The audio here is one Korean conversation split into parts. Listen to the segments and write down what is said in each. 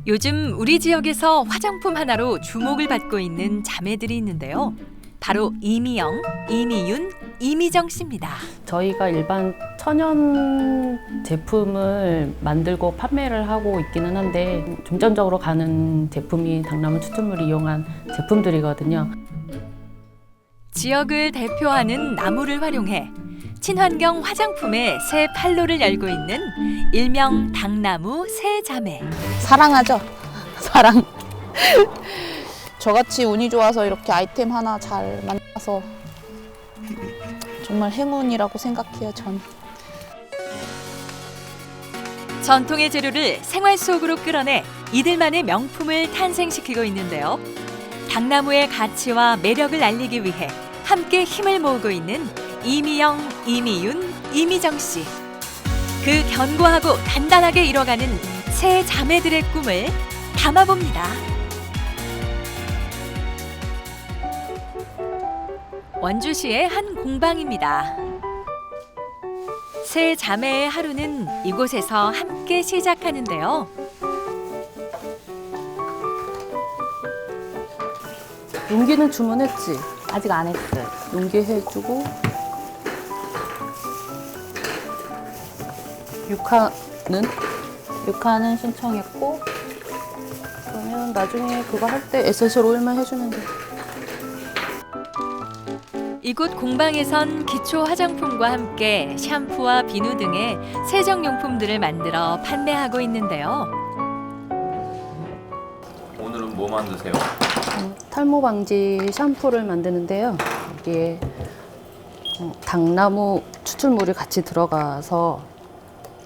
요즘 우리 지역에서 화장품 하나로 주목을 받고 있는 자매들이 있는데요. 바로 이미영, 이미윤, 이미정 씨입니다. 저희가 일반 천연 제품을 만들고 판매를 하고 있기는 한데 중점적으로 가는 제품이 당나무 추출물을 이용한 제품들이거든요. 지역을 대표하는 나무를 활용해 친환경 화장품의 새 판로를 열고 있는 일명 당나무 새 자매. 사랑하죠. 사랑. 저같이 운이 좋아서 이렇게 아이템 하나 잘 만나서 정말 행운이라고 생각해요, 전. 전통의 재료를 생활 속으로 끌어내 이들만의 명품을 탄생시키고 있는데요. 당나무의 가치와 매력을 알리기 위해 함께 힘을 모으고 있는 이미영, 이미윤, 이미정 씨. 그 견고하고 단단하게 이뤄가는 새 자매들의 꿈을 담아봅니다. 원주시의 한 공방입니다. 새 자매의 하루는 이곳에서 함께 시작하는데요. 용기는 주문했지? 아직 안 했어요. 용기 해주고 육화는 신청했고 그러면 나중에 그거 할 때 에센셜 오일만 해주면 돼. 이곳 공방에선 기초 화장품과 함께 샴푸와 비누 등의 세정용품들을 만들어 판매하고 있는데요. 오늘은 뭐 만드세요? 탈모 방지 샴푸를 만드는데요. 여기에 당나무 추출물이 같이 들어가서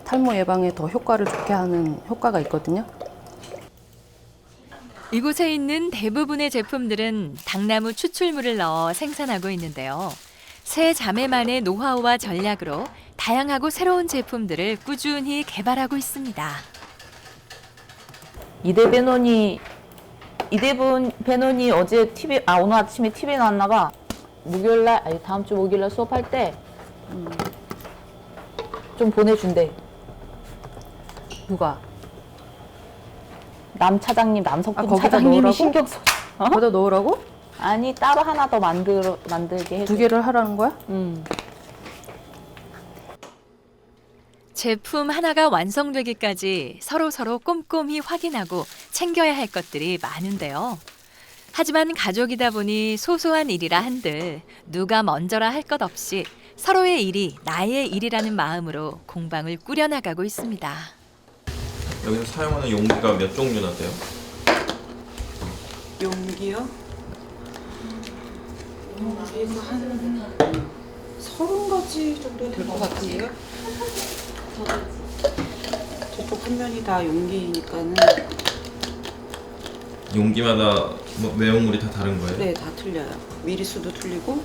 탈모 예방에 더 효과를 좋게 하는 효과가 있거든요. 이곳에 있는 대부분의 제품들은 당나무 추출물을 넣어 생산하고 있는데요. 새 자매만의 노하우와 전략으로 다양하고 새로운 제품들을 꾸준히 개발하고 있습니다. 이대 배논이 어제 오늘 아침에 TV에 나왔나 봐. 다음 주 목요일날 수업할 때 좀 보내준대. 누가? 남 차장님, 남석동 거기다 차장님이 넣으라고? 신경 써. 거기다 넣으라고? 아니 따로 하나 더 만들게 해줘. 2개를 하라는 거야? 제품 하나가 완성되기까지 서로 꼼꼼히 확인하고 챙겨야 할 것들이 많은데요. 하지만 가족이다 보니 소소한 일이라 한들 누가 먼저라 할 것 없이 서로의 일이 나의 일이라는 마음으로 공방을 꾸려나가고 있습니다. 여기서 사용하는 용기가 몇 종류나 돼요? 용기요? 용기가 한 30가지 정도 될 것 같은데요? 저쪽 한 면이 다 용기니까는 용기마다 뭐 내용물이 다 다른 거예요? 네, 다 틀려요. 미리수도 틀리고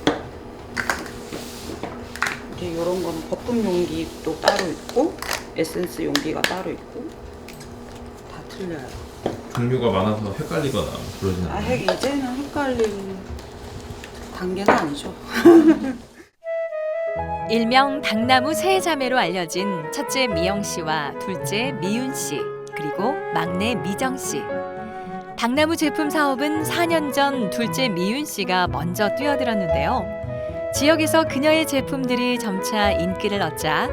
이제 이런 거는 거품 용기도 따로 있고 에센스 용기가 따로 있고 다 틀려요. 종류가 많아서 헷갈리거나 그러진 않아요? 이제는 헷갈릴 단계는 아니죠. 일명 당나무 새 자매로 알려진 첫째 미영 씨와 둘째 미윤 씨, 그리고 막내 미정 씨. 당나무 제품 사업은 4년 전 둘째 미윤 씨가 먼저 뛰어들었는데요. 지역에서 그녀의 제품들이 점차 인기를 얻자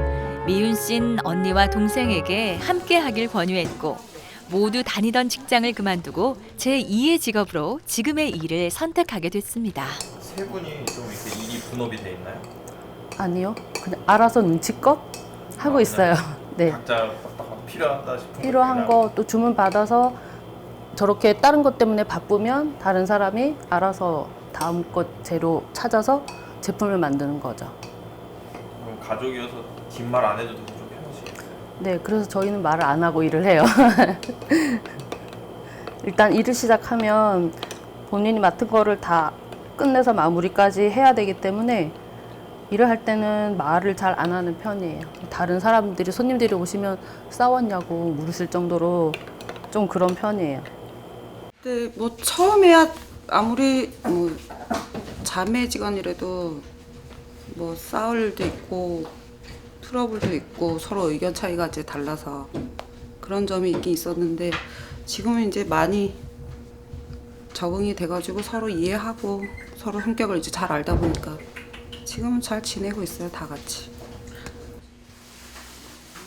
미윤 씨는 언니와 동생에게 함께 하길 권유했고 모두 다니던 직장을 그만두고 제2의 직업으로 지금의 일을 선택하게 됐습니다. 세 분이 좀 이렇게 일이 분업이 돼 있나요? 아니요. 그냥 알아서 눈치껏 하고 있어요. 네. 각자 필요하다 싶은 필요한 거 또 주문 받아서 저렇게 다른 것 때문에 바쁘면 다른 사람이 알아서 다음 것 재료 찾아서 제품을 만드는 거죠. 그럼 가족이어서 긴 말 안 해도 되고 좀 편하시겠어요? 네, 그래서 저희는 말을 안 하고 일을 해요. 일단 일을 시작하면 본인이 맡은 거를 다 끝내서 마무리까지 해야 되기 때문에 일을 할 때는 말을 잘 안 하는 편이에요. 다른 사람들이 손님들이 오시면 싸웠냐고 물으실 정도로 좀 그런 편이에요. 근데 뭐 처음에야 아무리 뭐 자매지간이라도 뭐 싸울 일도 있고 트러블도 있고 서로 의견 차이가 이제 달라서 그런 점이 있긴 있었는데 지금은 이제 많이 적응이 돼가지고 서로 이해하고 서로 성격을 이제 잘 알다 보니까 지금은 잘 지내고 있어요, 다 같이.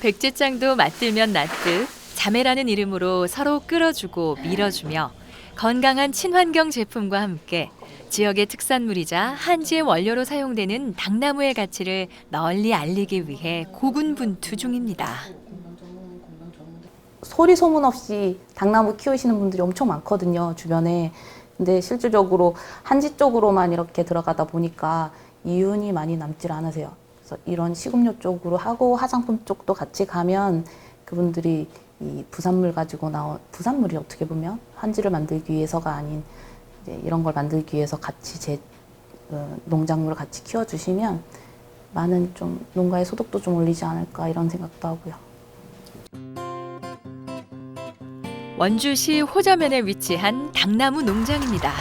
백제장도 맞들면 낫듯 자매라는 이름으로 서로 끌어주고 밀어주며 건강한 친환경 제품과 함께 지역의 특산물이자 한지의 원료로 사용되는 당나무의 가치를 널리 알리기 위해 고군분투 중입니다. 소리 소문 없이 당나무 키우시는 분들이 엄청 많거든요, 주변에. 근데 실질적으로 한지 쪽으로만 이렇게 들어가다 보니까 이윤이 많이 남질 않으세요. 그래서 이런 식음료 쪽으로 하고 화장품 쪽도 같이 가면 그분들이 이 부산물 가지고 나온, 부산물이 어떻게 보면 한지를 만들기 위해서가 아닌 이제 이런 걸 만들기 위해서 같이 농작물을 같이 키워주시면 많은 좀 농가의 소득도 좀 올리지 않을까 이런 생각도 하고요. 원주시 호저면에 위치한 당나무 농장입니다.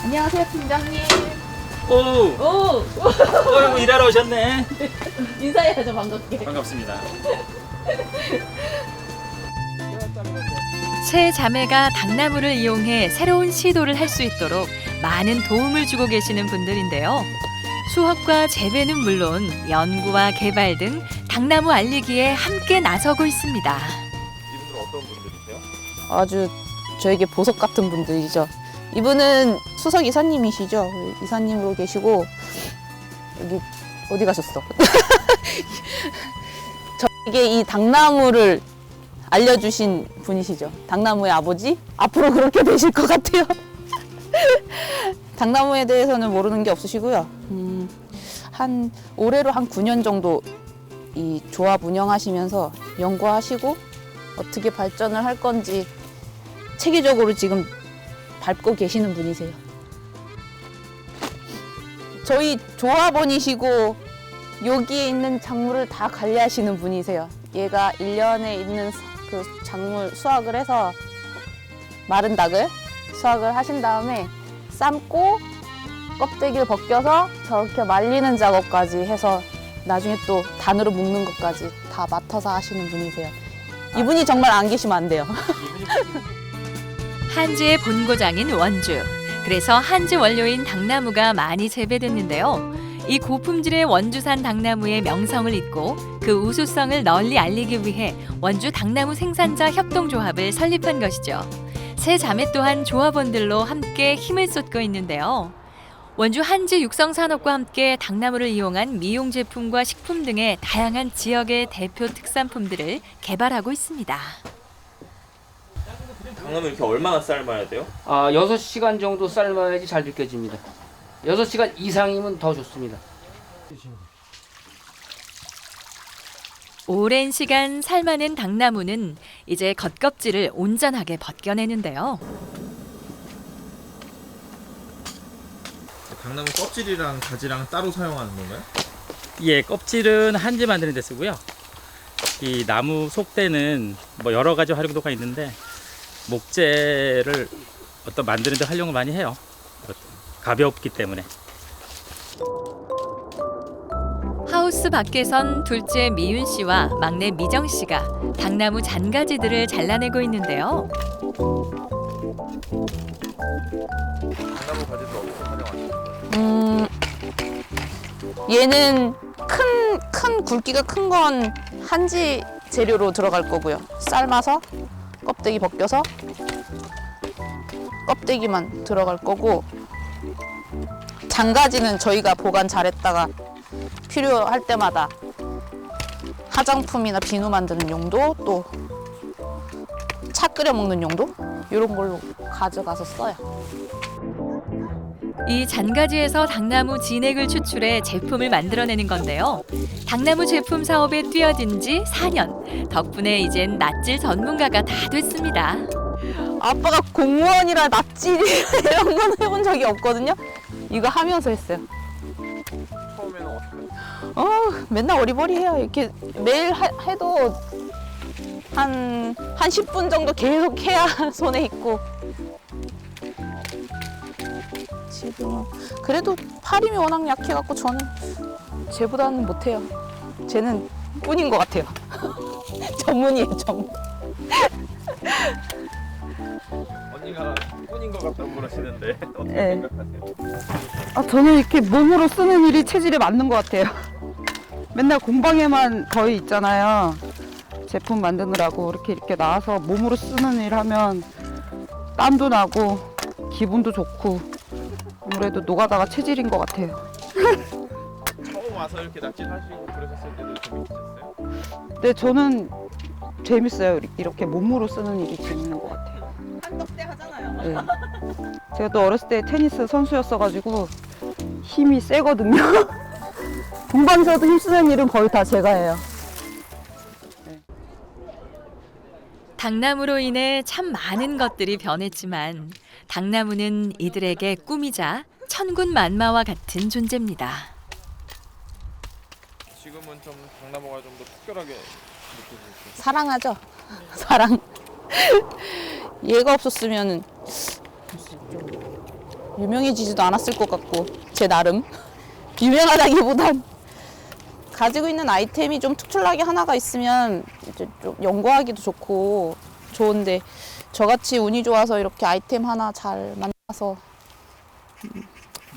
안녕하세요, 팀장님. 오! 어이구, 일하러 오셨네. 인사해야죠, 반갑게. 반갑습니다. 세 자매가 당나무를 이용해 새로운 시도를 할 수 있도록 많은 도움을 주고 계시는 분들인데요. 수확과 재배는 물론 연구와 개발 등 당나무 알리기에 함께 나서고 있습니다. 이분들은 어떤 분들이세요? 아주 저에게 보석 같은 분들이죠. 이분은 수석 이사님이시죠. 이사님으로 계시고 여기 어디 가셨어? 저에게 이 당나무를 알려주신 분이시죠. 당나무의 아버지? 앞으로 그렇게 되실 것 같아요. 당나무에 대해서는 모르는 게 없으시고요. 올해로 한 9년 정도 이 조합 운영하시면서 연구하시고 어떻게 발전을 할 건지 체계적으로 지금 밟고 계시는 분이세요. 저희 조합원이시고 여기에 있는 작물을 다 관리하시는 분이세요. 얘가 1년에 있는 그 작물 수확을 해서 마른 닭을 수확을 하신 다음에 삶고 껍데기를 벗겨서 저렇게 말리는 작업까지 해서 나중에 또 단으로 묶는 것까지 다 맡아서 하시는 분이세요. 이분이 정말 안 계시면 안 돼요. 한지의 본고장인 원주. 그래서 한지 원료인 당나무가 많이 재배됐는데요. 이 고품질의 원주산 당나무의 명성을 잇고 그 우수성을 널리 알리기 위해 원주 당나무 생산자 협동조합을 설립한 것이죠. 세 자매 또한 조합원들로 함께 힘을 쏟고 있는데요. 원주 한지 육성산업과 함께 당나무를 이용한 미용 제품과 식품 등의 다양한 지역의 대표 특산품들을 개발하고 있습니다. 당나무 이렇게 얼마나 삶아야 돼요? 6시간 정도 삶아야지 잘 느껴집니다. 6시간 이상이면 더 좋습니다. 오랜 시간 삶아낸 당나무는 이제 겉껍질을 온전하게 벗겨내는데요. 당나무 껍질이랑 가지랑 따로 사용하는 건가요? 예, 껍질은 한지 만드는 데 쓰고요. 이 나무 속대는 뭐 여러 가지 활용도가 있는데 목재를 어떤 만드는 데 활용을 많이 해요. 가볍기 때문에. 하우스 밖에선 둘째 미윤 씨와 막내 미정 씨가 당나무 잔가지들을 잘라내고 있는데요. 당나무 가지를 어떻게 활용하시는 거예요? 얘는 큰 굵기가 큰 건 한지 재료로 들어갈 거고요. 삶아서 껍데기 벗겨서 껍데기만 들어갈 거고, 장가지는 저희가 보관 잘했다가 필요할 때마다 화장품이나 비누 만드는 용도, 또 차 끓여 먹는 용도, 이런 걸로 가져가서 써요. 이 잔가지에서 당나무 진액을 추출해 제품을 만들어내는 건데요. 당나무 제품 사업에 뛰어든 지 4년. 덕분에 이젠 낫질 전문가가 다 됐습니다. 아빠가 공무원이라 납치 이런 건 해본 적이 없거든요. 이거 하면서 했어요. 처음에는 어떻게 맨날 어리버리해요. 이렇게 매일 해도 한 10분 정도 계속 해야 손에 있고. 지금 그래도 팔힘이 워낙 약해갖고 저는 쟤보다는 못해요. 쟤는 꾼인 것 같아요. 전문이에요, 전문. 언니가 꾼인 것 같다고 그러시는데 어떻게 네. 생각하세요? 저는 이렇게 몸으로 쓰는 일이 체질에 맞는 것 같아요. 맨날 공방에만 거의 있잖아요. 제품 만드느라고 이렇게 나와서 몸으로 쓰는 일 하면 땀도 나고 기분도 좋고 아무래도 노가다가 체질인 것 같아요. 처음 와서 이렇게 낚시하시고 그러셨을 때도 재밌으셨어요? 근데 저는 재밌어요. 이렇게 몸으로 쓰는 일이 재밌는 것 같아요. 한덕대 하잖아요. 네. 제가 또 어렸을 때 테니스 선수였어가지고 힘이 세거든요. 공방에서도 힘쓰는 일은 거의 다 제가 해요. 당나무로 인해 참 많은 것들이 변했지만 당나무는 이들에게 꿈이자 천군만마와 같은 존재입니다. 지금은 좀 당나무가 좀 더 특별하게 느껴지세요? 사랑하죠. 사랑. 얘가 없었으면 좀 유명해지지도 않았을 것 같고 제 나름 유명하다기보단 가지고 있는 아이템이 좀 특출나게 하나가 있으면 이제 좀 연구하기도 좋고 좋은데 저같이 운이 좋아서 이렇게 아이템 하나 잘 만나서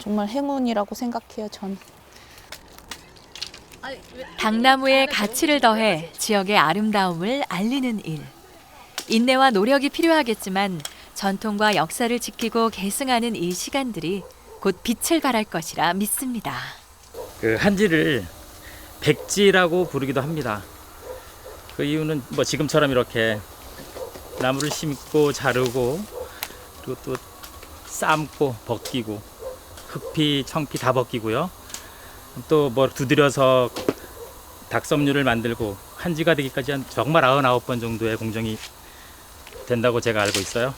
정말 행운이라고 생각해요. 전. 당나무의 가치를 더해 지역의 아름다움을 알리는 일. 인내와 노력이 필요하겠지만 전통과 역사를 지키고 계승하는 이 시간들이 곧 빛을 발할 것이라 믿습니다. 그 한지를 백지라고 부르기도 합니다. 그 이유는 뭐 지금처럼 이렇게 나무를 심고 자르고 그리고 또 삶고 벗기고 흙피 청피 다 벗기고요. 또 뭐 두드려서 닭섬유를 만들고 한지가 되기까지 한 정말 99번 정도의 공정이 된다고 제가 알고 있어요.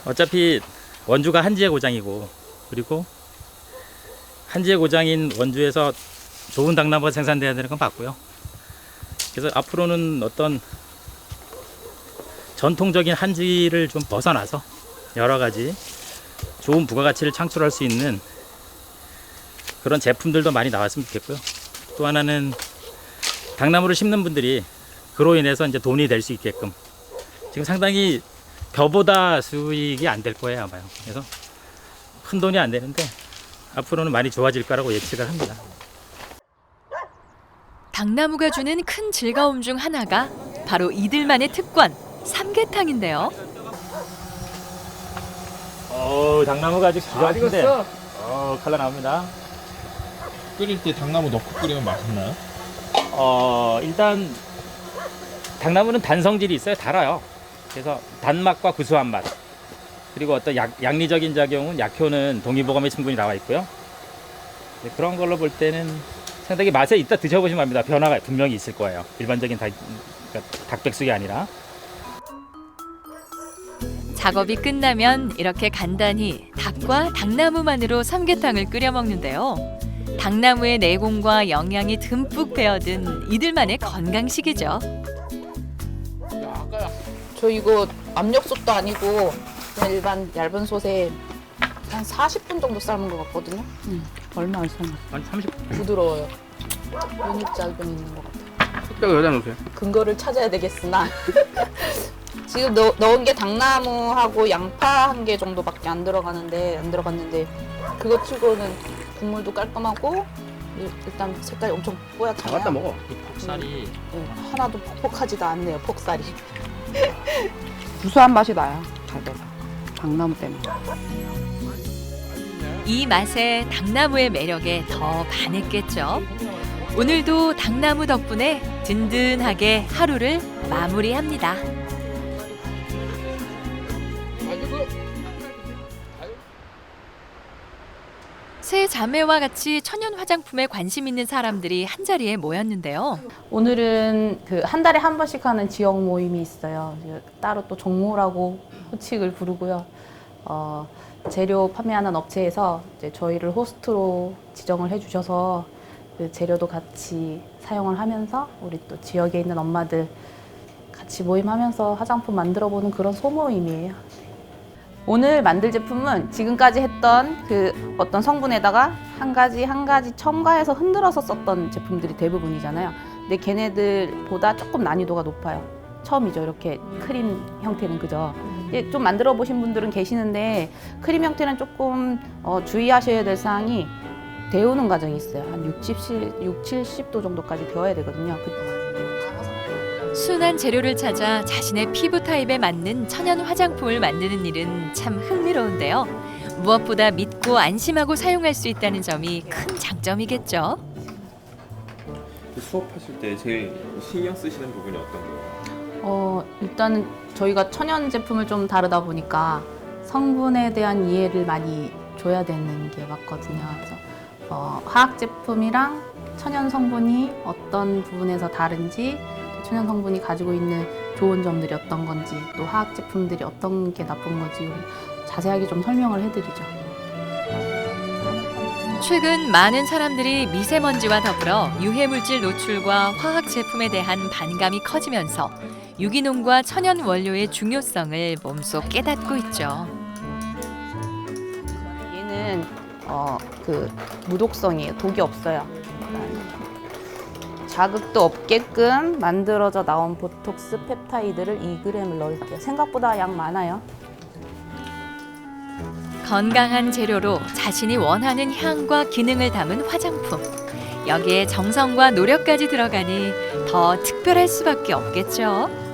어차피 원주가 한지의 고장이고 그리고 한지의 고장인 원주에서 좋은 당나무가 생산돼야 되는 건 맞고요. 그래서 앞으로는 어떤 전통적인 한지를 좀 벗어나서 여러 가지 좋은 부가가치를 창출할 수 있는 그런 제품들도 많이 나왔으면 좋겠고요. 또 하나는 당나무를 심는 분들이 그로 인해서 이제 돈이 될 수 있게끔 지금 상당히 벼보다 수익이 안 될 거예요 아마요. 그래서 큰 돈이 안 되는데 앞으로는 많이 좋아질 거라고 예측을 합니다. 당나무가 주는 큰 즐거움 중 하나가 바로 이들만의 특권, 삼계탕인데요. 당나무가 아직 기가 막힌데 칼라 나옵니다. 끓일 때 당나무 넣고 끓이면 맛있나요? 일단 당나무는 단성질이 있어요. 달아요. 그래서 단맛과 구수한 맛 그리고 어떤 양리적인 작용은 약효는 동의보감에 충분히 나와 있고요. 그런 걸로 볼 때는 상당히 맛에 이따 드셔보시면 압니다. 변화가 분명히 있을 거예요. 일반적인 그러니까 닭백숙이 아니라. 작업이 끝나면 이렇게 간단히 닭과 당나무만으로 삼계탕을 끓여 먹는데요. 당나무의 내공과 영양이 듬뿍 배어든 이들만의 건강식이죠. 저 이거 압력솥도 아니고 그냥 일반 얇은 솥에 한 40분 정도 삶은 것 같거든요. 얼마 안 삶았어요. 한 30분. 부드러워요. 근육작용 있는 것 같아요. 숟가락 여기다 놓으세요. 근거를 찾아야 되겠으나 지금 넣은 게 당나무하고 양파 한 개 정도밖에 안 들어갔는데 그거 치고는 국물도 깔끔하고 일단 색깔이 엄청 뽀얗잖아요. 다 갖다 먹어. 폭살이 하나도 퍽퍽하지도 않네요. 폭살이. 구수한 맛이 나요. 가게가 당나무 때문에. 이 맛에 당나무의 매력에 더 반했겠죠. 오늘도 당나무 덕분에 든든하게 하루를 마무리합니다. 세 자매와 같이 천연 화장품에 관심 있는 사람들이 한자리에 모였는데요. 오늘은 그 한 달에 한 번씩 하는 지역 모임이 있어요. 따로 또 정모라고 호칭을 부르고요. 재료 판매하는 업체에서 이제 저희를 호스트로 지정을 해주셔서 그 재료도 같이 사용을 하면서 우리 또 지역에 있는 엄마들 같이 모임하면서 화장품 만들어보는 그런 소모임이에요. 오늘 만들 제품은 지금까지 했던 그 어떤 성분에다가 한 가지 첨가해서 흔들어서 썼던 제품들이 대부분이잖아요. 근데 걔네들보다 조금 난이도가 높아요. 처음이죠. 이렇게 크림 형태는 그죠. 이제 좀 만들어 보신 분들은 계시는데 크림 형태는 조금 주의하셔야 될 사항이 데우는 과정이 있어요. 한 60, 70도 정도까지 데워야 되거든요. 순한 재료를 찾아 자신의 피부 타입에 맞는 천연 화장품을 만드는 일은 참 흥미로운데요. 무엇보다 믿고 안심하고 사용할 수 있다는 점이 큰 장점이겠죠. 수업하실 때 제일 신경 쓰시는 부분이 어떤 거예요? 일단은 저희가 천연 제품을 좀 다루다 보니까 성분에 대한 이해를 많이 줘야 되는 게 맞거든요. 그래서 화학 제품이랑 천연 성분이 어떤 부분에서 다른지, 천연 성분이 가지고 있는 좋은 점들이 어떤 건지, 또 화학 제품들이 어떤 게 나쁜 건지 자세하게 좀 설명을 해드리죠. 최근 많은 사람들이 미세먼지와 더불어 유해물질 노출과 화학 제품에 대한 반감이 커지면서 유기농과 천연 원료의 중요성을 몸소 깨닫고 있죠. 얘는 그 무독성이에요. 독이 없어요. 자극도 없게끔 만들어져 나온 보톡스 펩타이드를 2g을 넣을게요. 생각보다 양 많아요. 건강한 재료로 자신이 원하는 향과 기능을 담은 화장품. 여기에 정성과 노력까지 들어가니 더 특별할 수밖에 없겠죠.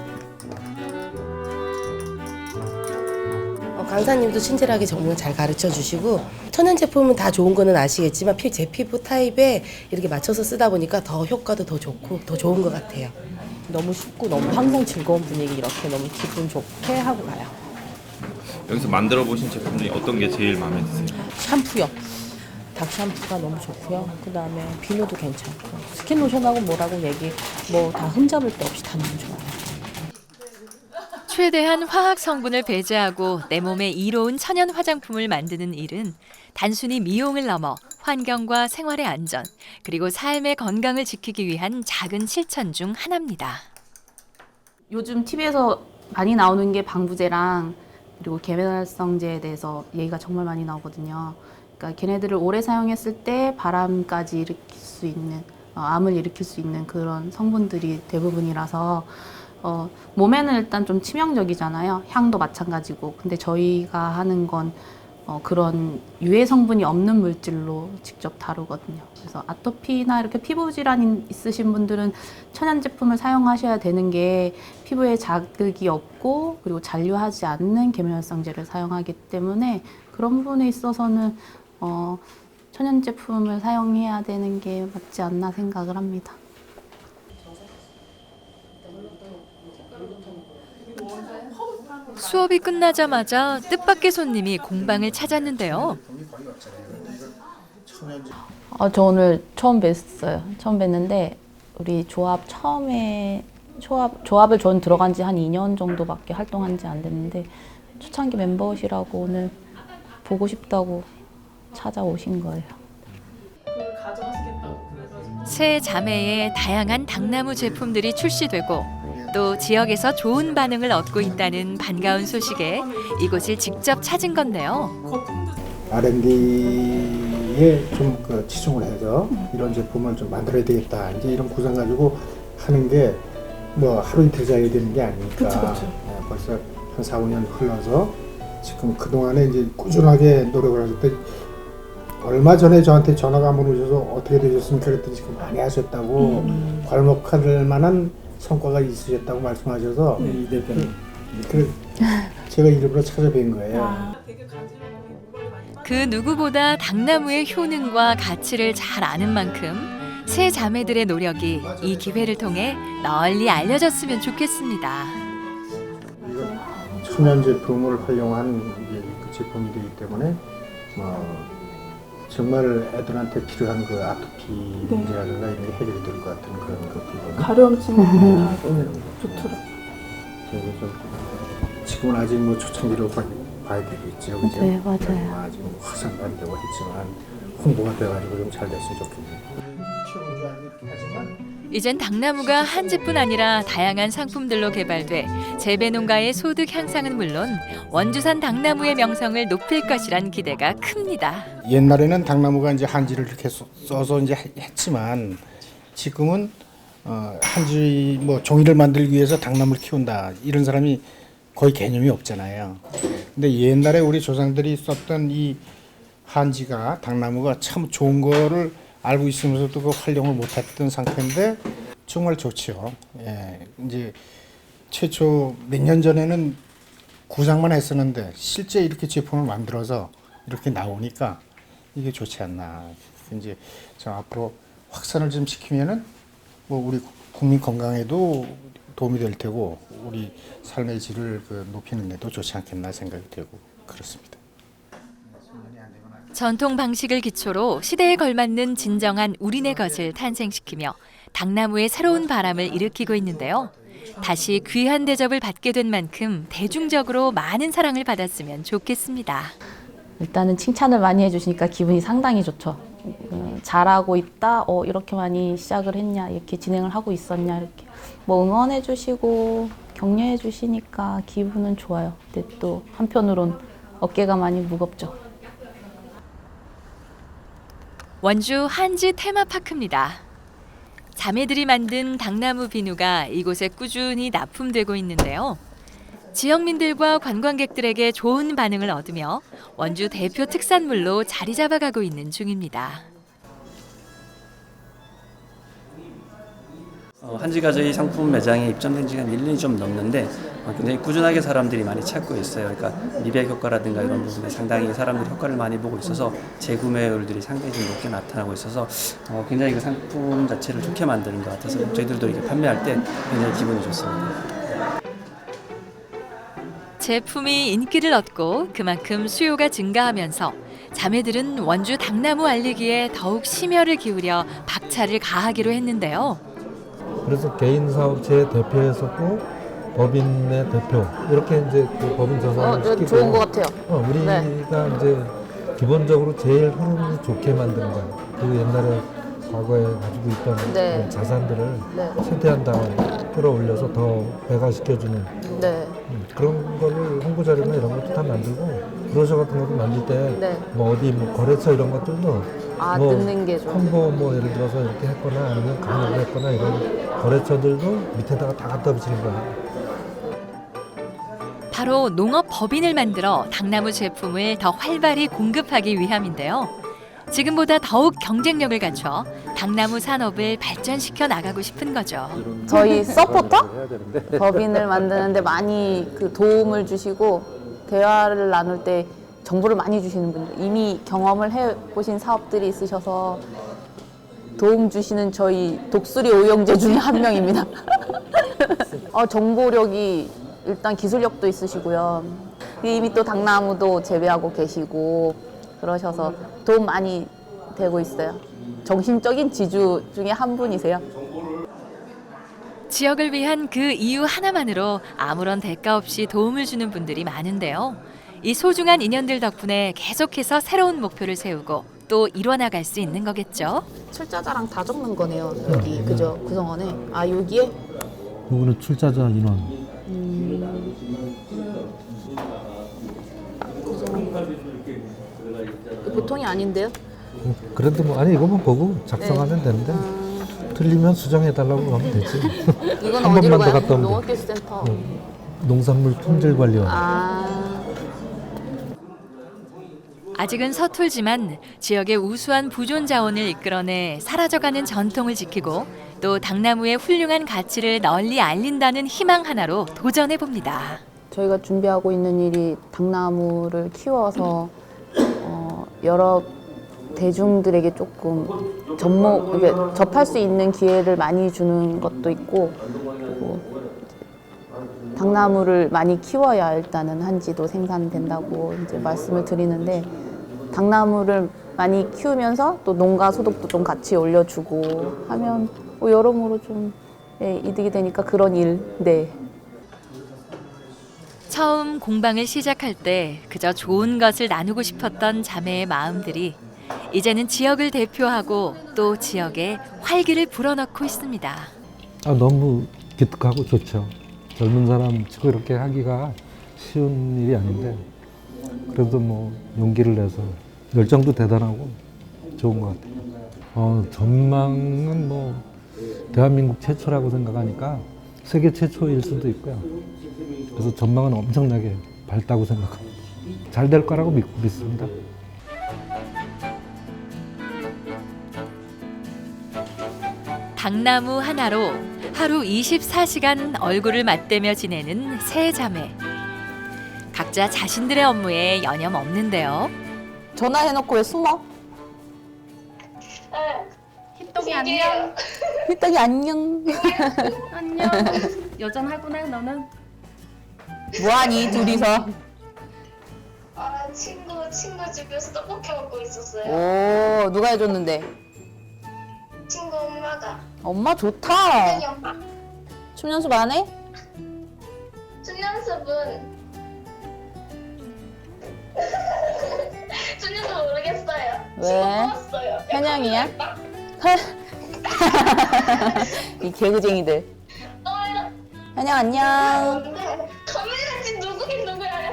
강사님도 친절하게 정말 잘 가르쳐 주시고 천연 제품은 다 좋은 거는 아시겠지만 제 피부 타입에 이렇게 맞춰서 쓰다 보니까 더 효과도 더 좋고 더 좋은 것 같아요. 너무 쉽고 너무 항상 즐거운 분위기 이렇게 너무 기분 좋게 하고 가요. 여기서 만들어 보신 제품 중에 어떤 게 제일 마음에 드세요? 샴푸요. 닭 샴푸가 너무 좋고요. 그다음에 비누도 괜찮고 스킨 로션하고 뭐라고 다 흠잡을 데 없이 다 너무 좋아요. 최대한 화학 성분을 배제하고 내 몸에 이로운 천연 화장품을 만드는 일은 단순히 미용을 넘어 환경과 생활의 안전, 그리고 삶의 건강을 지키기 위한 작은 실천 중 하나입니다. 요즘 TV에서 많이 나오는 게 방부제랑 그리고 계면활성제에 대해서 얘기가 정말 많이 나오거든요. 그러니까 걔네들을 오래 사용했을 때 바람까지 일으킬 수 있는, 암을 일으킬 수 있는 그런 성분들이 대부분이라서 몸에는 일단 좀 치명적이잖아요. 향도 마찬가지고. 근데 저희가 하는 건 그런 유해 성분이 없는 물질로 직접 다루거든요. 그래서 아토피나 이렇게 피부 질환이 있으신 분들은 천연 제품을 사용하셔야 되는 게 피부에 자극이 없고 그리고 잔류하지 않는 계면활성제를 사용하기 때문에 그런 부분에 있어서는 천연 제품을 사용해야 되는 게 맞지 않나 생각을 합니다. 수업이 끝나자마자 뜻밖의 손님이 공방을 찾았는데요. 저 오늘 처음 뵀어요. 처음 뵀는데 우리 조합을 전 들어간 지 한 2년 정도밖에 활동한 지 안 됐는데 초창기 멤버시라고 오늘 보고 싶다고 찾아오신 거예요. 세 자매의 다양한 당나무 제품들이 출시되고 또 지역에서 좋은 반응을 얻고 있다는 반가운 소식에 이곳을 직접 찾은 건데요. R&D에 좀 치중을 해서 이런 제품을 좀 만들어야 되겠다. 이제 이런 구상 가지고 하는 게 뭐 하루 이틀 자야 되는 게 아니니까. 네, 벌써 한 4, 5년 흘러서 지금 그동안에 이제 꾸준하게 노력을 하실 때 얼마 전에 저한테 전화가 한번 오셔서 어떻게 되셨습니까? 그랬더니 지금 많이 하셨다고 괄목할 만한 성과가 있으셨다고 말씀하셔서 이 대표는 제가 일부러 찾아뵌 거예요. 그 누구보다 당나무의 효능과 가치를 잘 아는 만큼 세 자매들의 노력이 이 기회를 통해 널리 알려졌으면 좋겠습니다. 이건 천연 제품을 활용한 그 제품이 되기 때문에 정말 애들한테 필요한 그 아토피 문제라든가 이런 게 해결이 될 것 같은 그런 것들. 가려움증 좋더라. 지금은 아직 뭐 초창기로 봐야 되겠죠. 그죠? 네, 맞아요. 아직 확산도 안 되고 했지만 홍보가 돼가지고 좀 잘 됐으면 좋겠네요. 이젠 당나무가 한 집뿐 아니라 다양한 상품들로 개발돼 재배 농가의 소득 향상은 물론 원주산 당나무의 명성을 높일 것이란 기대가 큽니다. 옛날에는 당나무가 이제 한지를 이렇게 써서 이제 했지만 지금은 한지 뭐 종이를 만들기 위해서 당나무를 키운다 이런 사람이 거의 개념이 없잖아요. 근데 옛날에 우리 조상들이 썼던 이 한지가 당나무가 참 좋은 거를 알고 있으면서도 그 활용을 못했던 상태인데 정말 좋죠. 예, 이제 최초 몇 년 전에는 구상만 했었는데 실제 이렇게 제품을 만들어서 이렇게 나오니까 이게 좋지 않나. 이제 저 앞으로 확산을 좀 시키면은 뭐 우리 국민 건강에도 도움이 될 테고 우리 삶의 질을 높이는 데도 좋지 않겠나 생각이 되고 그렇습니다. 전통 방식을 기초로 시대에 걸맞는 진정한 우리네 것을 탄생시키며 당나무의 새로운 바람을 일으키고 있는데요. 다시 귀한 대접을 받게 된 만큼 대중적으로 많은 사랑을 받았으면 좋겠습니다. 일단은 칭찬을 많이 해주시니까 기분이 상당히 좋죠. 잘하고 있다, 이렇게 많이 시작을 했냐, 이렇게 진행을 하고 있었냐, 이렇게 뭐 응원해주시고 격려해주시니까 기분은 좋아요. 근데 또 한편으론 어깨가 많이 무겁죠. 원주 한지 테마파크입니다. 자매들이 만든 당나무 비누가 이곳에 꾸준히 납품되고 있는데요. 지역민들과 관광객들에게 좋은 반응을 얻으며 원주 대표 특산물로 자리 잡아가고 있는 중입니다. 한지가저희 상품 매장에 입점된 지가 1년이 좀 넘는데 굉장히 꾸준하게 사람들이 많이 찾고 있어요. 그러니까 미백 효과라든가 이런 부분에 상당히 사람들이 효과를 많이 보고 있어서 재구매율들이 상당히 좀 높게 나타나고 있어서 굉장히 그 상품 자체를 좋게 만드는 것 같아서 저희들도 이렇게 판매할 때 굉장히 기분이 좋습니다. 제품이 인기를 얻고 그만큼 수요가 증가하면서 자매들은 원주 당나무 알리기에 더욱 심혈을 기울여 박차를 가하기로 했는데요. 그래서 개인 사업체 대표에서도 법인의 대표 이렇게 이제 그 법인 조사를 시키고 좋은 것 같아요. 우리가 이제 기본적으로 제일 흐름을 좋게 만드는 거예요. 그 옛날에 과거에 가지고 있던 그런 자산들을 최대한 다 끌어올려서 더 배가시켜주는 그런 거를 홍보 자료나 이런 것도 다 만들고 브로셔 같은 것도 만들 때 뭐 어디 뭐 거래처 이런 것들도 뭐 듣는 게 좋아요. 홍보 뭐 예를 들어서 이렇게 했거나 아니면 강의를 했거나 이런 거래처들도 밑에다가 다 갖다 붙이는 거야. 바로 농업법인을 만들어 당나무 제품을 더 활발히 공급하기 위함인데요. 지금보다 더욱 경쟁력을 갖춰 당나무 산업을 발전시켜 나가고 싶은 거죠. 저희 서포터 법인을 만드는데 많이 그 도움을 주시고 대화를 나눌 때 정보를 많이 주시는 분들, 이미 경험을 해보신 사업들이 있으셔서 도움 주시는 저희 독수리 오영재 중에 한 명입니다. 정보력이 일단 기술력도 있으시고요. 이미 또 당나무도 재배하고 계시고 그러셔서 도움 많이 되고 있어요. 정신적인 지주 중에 한 분이세요. 지역을 위한 그 이유 하나만으로 아무런 대가 없이 도움을 주는 분들이 많은데요. 이 소중한 인연들 덕분에 계속해서 새로운 목표를 세우고 또 이뤄나갈 수 있는 거겠죠. 출자자랑 다 적는 거네요. 여기 그죠? 구성원에. 여기에? 이거는 출자자 인원. 보통이 아닌데요? 그래도 뭐 아니 이거만 보고 작성하면 되는데 틀리면 수정해달라고 하면 되지. 이건 한 어디로 번만 더 가요? 갔다 오면 돼. 농업기술센터. 농산물 품질관리원. 아직은 서툴지만 지역의 우수한 보존 자원을 이끌어내 사라져가는 전통을 지키고 또 당나무의 훌륭한 가치를 널리 알린다는 희망 하나로 도전해 봅니다. 저희가 준비하고 있는 일이 당나무를 키워서 여러 대중들에게 조금 접할 수 있는 기회를 많이 주는 것도 있고, 그리고 당나무를 많이 키워야 일단은 한지도 생산된다고 이제 말씀을 드리는데, 당나무를 많이 키우면서 또 농가 소득도 좀 같이 올려주고 하면 여러모로 좀 이득이 되니까 그런 일. 처음 공방을 시작할 때 그저 좋은 것을 나누고 싶었던 자매의 마음들이 이제는 지역을 대표하고 또 지역에 활기를 불어넣고 있습니다. 너무 기특하고 좋죠. 젊은 사람 치고 이렇게 하기가 쉬운 일이 아닌데 그래도 뭐 용기를 내서 열정도 대단하고 좋은 것 같아요. 전망은 뭐 대한민국 최초라고 생각하니까 세계 최초일 수도 있고요. 그래서 전망은 엄청나게 밝다고 생각합니다. 잘 될 거라고 믿습니다. 당나무 하나로 하루 24시간 얼굴을 맞대며 지내는 세 자매. 각자 자신들의 업무에 여념 없는데요. 전화해놓고 왜 숨어? 희떡이 안녕. 휘떡이 안녕. 안녕. 여전하구나 너는. 뭐하니 둘이서? 친구 집에서 떡볶이 먹고 있었어요. 오, 누가 해줬는데? 친구 엄마가. 엄마 좋다. 네, 엄마. 춤 연습 안 해? 춤 연습은 춤 연습 모르겠어요. 왜? 먹었어요. 현영이야? 이 개구쟁이들. 현영 안녕. 카메라지 누구긴 누구야?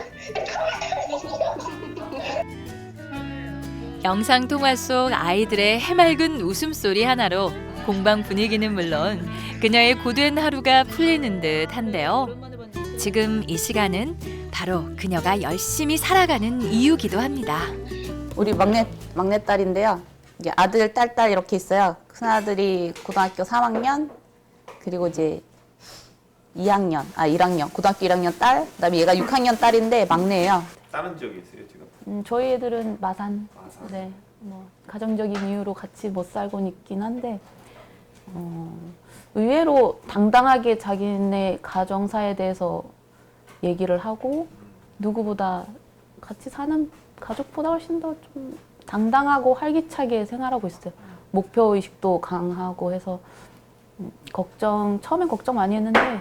영상통화 속 아이들의 해맑은 웃음소리 하나로 공방 분위기는 물론 그녀의 고된 하루가 풀리는 듯 한데요. 지금 이 시간은 바로 그녀가 열심히 살아가는 이유기도 합니다. 우리 막내딸인데요. 이게 아들, 딸 이렇게 있어요. 큰아들이 고등학교 3학년, 그리고 이제 1학년, 고등학교 1학년 딸, 그다음에 얘가 6학년 딸인데 막내예요. 다른 지역에 있어요 지금? 저희 애들은 마산. 네, 뭐 가정적인 이유로 같이 못 살고 있긴 한데 의외로 당당하게 자기네 가정사에 대해서 얘기를 하고 누구보다 같이 사는 가족보다 훨씬 더 좀 당당하고 활기차게 생활하고 있어요. 목표 의식도 강하고 해서 처음엔 걱정 많이 했는데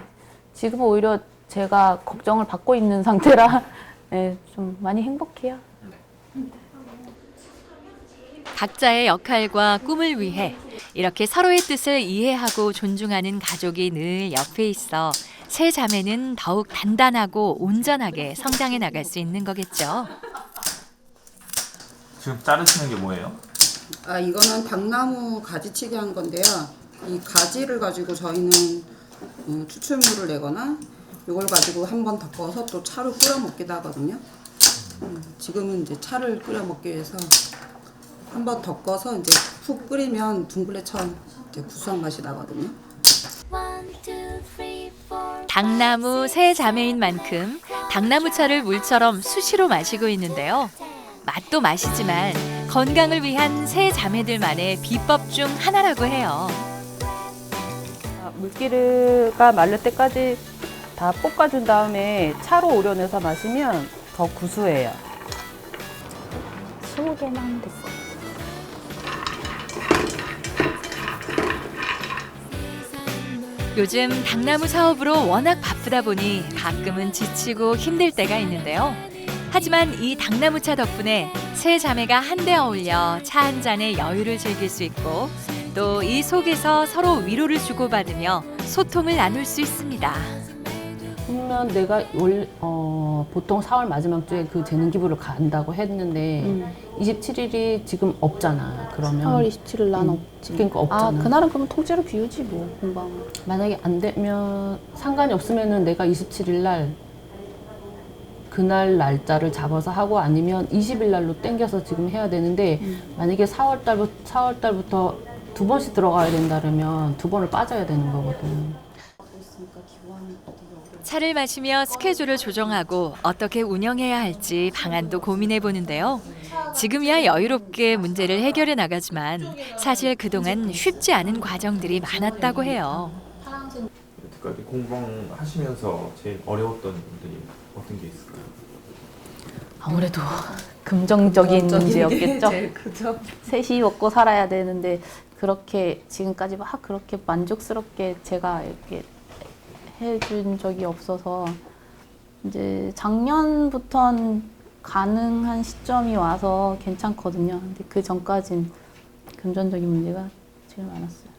지금은 오히려 제가 걱정을 받고 있는 상태라 네, 좀 많이 행복해요. 각자의 역할과 꿈을 위해 이렇게 서로의 뜻을 이해하고 존중하는 가족이 늘 옆에 있어 세 자매는 더욱 단단하고 온전하게 성장해 나갈 수 있는 거겠죠. 지금 자르시는 게 뭐예요? 이거는 당나무 가지치기 한 건데요. 이 가지를 가지고 저희는 추출물을 내거나 이걸 가지고 한 번 덮어서 또 차로 끓여 먹기도 하거든요. 지금은 이제 차를 끓여 먹기 위해서 한 번 덮어서 이제 푹 끓이면 둥글레처럼 이제 구수한 맛이 나거든요. 당나무 세 자매인 만큼 당나무차를 물처럼 수시로 마시고 있는데요. 맛도 맛이지만 건강을 위한 세 자매들만의 비법 중 하나라고 해요. 물기가 마를 때까지 다 볶아준 다음에 차로 우려내서 마시면 더 구수해요. 20개만 됐어. 요즘 당나무 사업으로 워낙 바쁘다 보니 가끔은 지치고 힘들 때가 있는데요. 하지만 이 당나무차 덕분에 세 자매가 한데 어울려 차 한 잔의 여유를 즐길 수 있고 또 이 속에서 서로 위로를 주고받으며 소통을 나눌 수 있습니다. 그러면 내가 보통 4월 마지막 주에 그 재능 기부를 간다고 했는데 27일이 지금 없잖아. 그러면 4월 27일 난 없지. 그러니까 없잖아. 그날은 그러면 통째로 비우지 뭐 공방. 만약에 안 되면 상관이 없으면은 내가 27일 날 그날 날짜를 잡아서 하고 아니면 20일 날로 땡겨서 지금 해야 되는데 만약에 4월 달부터 2번씩 들어가야 된다면 2번을 빠져야 되는 거거든. 차를 마시며 스케줄을 조정하고 어떻게 운영해야 할지 방안도 고민해 보는데요. 지금이야 여유롭게 문제를 해결해 나가지만 사실 그동안 쉽지 않은 과정들이 많았다고 해요. 여태까지 공부하시면서 제일 어려웠던 분들이 어떤 게 있을까요? 아무래도 금전적인 문제였겠죠. 제일 크죠. 셋이 먹고 살아야 되는데 그렇게 지금까지 막 그렇게 만족스럽게 제가 이렇게 해준 적이 없어서 이제 작년부터는 가능한 시점이 와서 괜찮거든요. 근데 그 전까진 금전적인 문제가 제일 많았어요.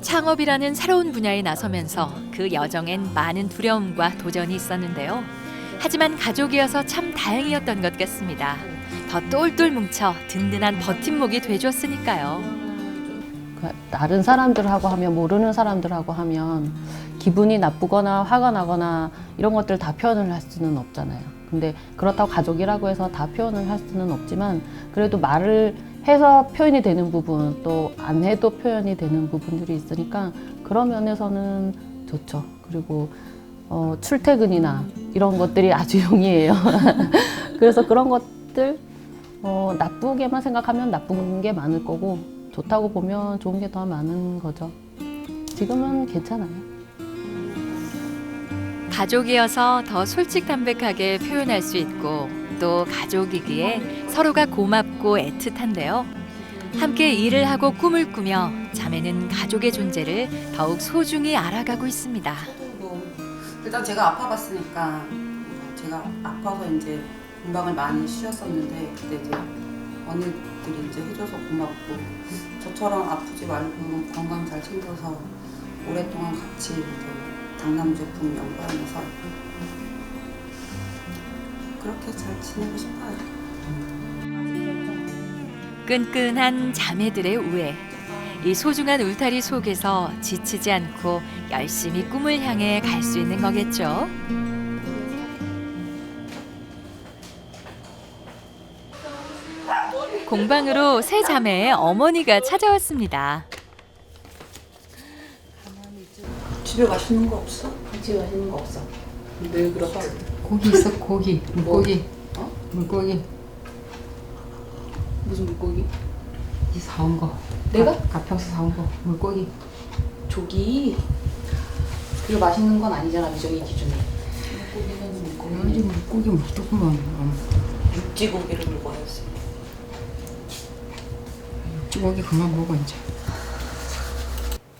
창업이라는 새로운 분야에 나서면서 그 여정엔 많은 두려움과 도전이 있었는데요. 하지만 가족이어서 참 다행이었던 것 같습니다. 더 똘똘 뭉쳐 든든한 버팀목이 돼줬으니까요. 다른 사람들하고 하면, 모르는 사람들하고 하면 기분이 나쁘거나 화가 나거나 이런 것들 다 표현을 할 수는 없잖아요. 근데 그렇다고 가족이라고 해서 다 표현을 할 수는 없지만, 그래도 말을 해서 표현이 되는 부분, 또 안 해도 표현이 되는 부분들이 있으니까 그런 면에서는 좋죠. 그리고 출퇴근이나 이런 것들이 아주 용이해요. 그래서 그런 것들 나쁘게만 생각하면 나쁜 게 많을 거고, 좋다고 보면 좋은 게 더 많은 거죠. 지금은 괜찮아요. 가족이어서 더 솔직담백하게 표현할 수 있고, 또 가족이기에 서로가 고맙고 애틋한데요. 함께 일을 하고 꿈을 꾸며 자매는 가족의 존재를 더욱 소중히 알아가고 있습니다. 일단 제가 아파봤으니까, 제가 아파서 이제 공방을 많이 쉬었었는데, 그때 이제 언니들이 이제 해줘서 고맙고, 저처럼 아프지 말고 건강 잘 챙겨서 오랫동안 같이 이제 당나무 제품 연구하면서 그렇게 잘 지내고 싶어요. 끈끈한 자매들의 우애. 이 소중한 울타리 속에서 지치지 않고 열심히 꿈을 향해 갈 수 있는 거겠죠. 공방으로 세 자매의 어머니가 찾아왔습니다. 집에 맛있는 거 없어? 집에 맛있는 거 없어. 늘 그렇다. 고기 있어, 고기. 물고기. 물고기. 무슨 물고기? 이 사온 거. 내가? 가평에서 사온 거. 물고기. 조기. 그게 맛있는 건 아니잖아, 미정이 기준에. 여기 물고기 먹더구만. 육지고기를 물고 왔어요. 육지고기 그만 먹어 이제.